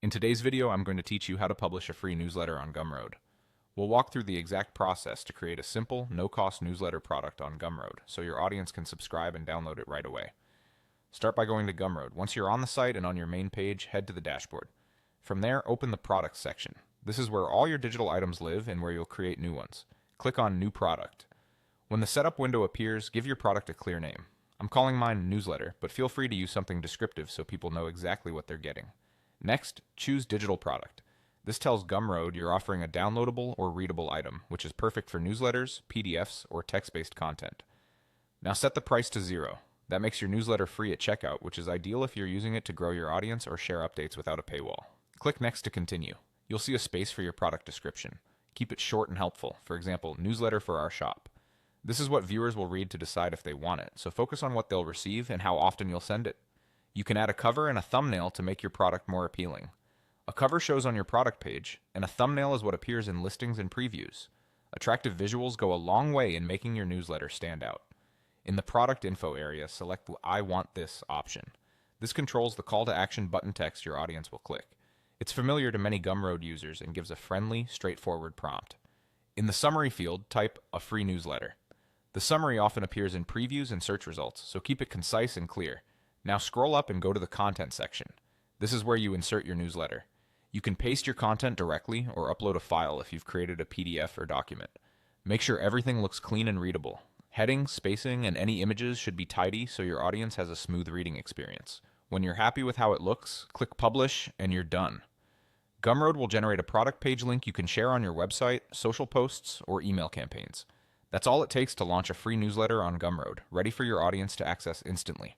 In today's video, I'm going to teach you how to publish a free newsletter on Gumroad. We'll walk through the exact process to create a simple, no-cost newsletter product on Gumroad, so your audience can subscribe and download it right away. Start by going to Gumroad. Once you're on the site and on your main page, head to the dashboard. From there, open the Products section. This is where all your digital items live and where you'll create new ones. Click on New Product. When the setup window appears, give your product a clear name. I'm calling mine Newsletter, but feel free to use something descriptive so people know exactly what they're getting. Next, choose Digital Product. This tells Gumroad you're offering a downloadable or readable item, which is perfect for newsletters, PDFs, or text-based content. Now set the price to $0. That makes your newsletter free at checkout, which is ideal if you're using it to grow your audience or share updates without a paywall. Click Next to continue. You'll see a space for your product description. Keep it short and helpful. For example, newsletter for our shop. This is what viewers will read to decide if they want it, so focus on what they'll receive and how often you'll send it. You can add a cover and a thumbnail to make your product more appealing. A cover shows on your product page, and a thumbnail is what appears in listings and previews. Attractive visuals go a long way in making your newsletter stand out. In the product info area, select the I want this option. This controls the call to action button text your audience will click. It's familiar to many Gumroad users and gives a friendly, straightforward prompt. In the summary field, type a free newsletter. The summary often appears in previews and search results, so keep it concise and clear. Now scroll up and go to the content section. This is where you insert your newsletter. You can paste your content directly or upload a file if you've created a PDF or document. Make sure everything looks clean and readable. Headings, spacing, and any images should be tidy so your audience has a smooth reading experience. When you're happy with how it looks, click Publish and you're done. Gumroad will generate a product page link you can share on your website, social posts, or email campaigns. That's all it takes to launch a free newsletter on Gumroad, ready for your audience to access instantly.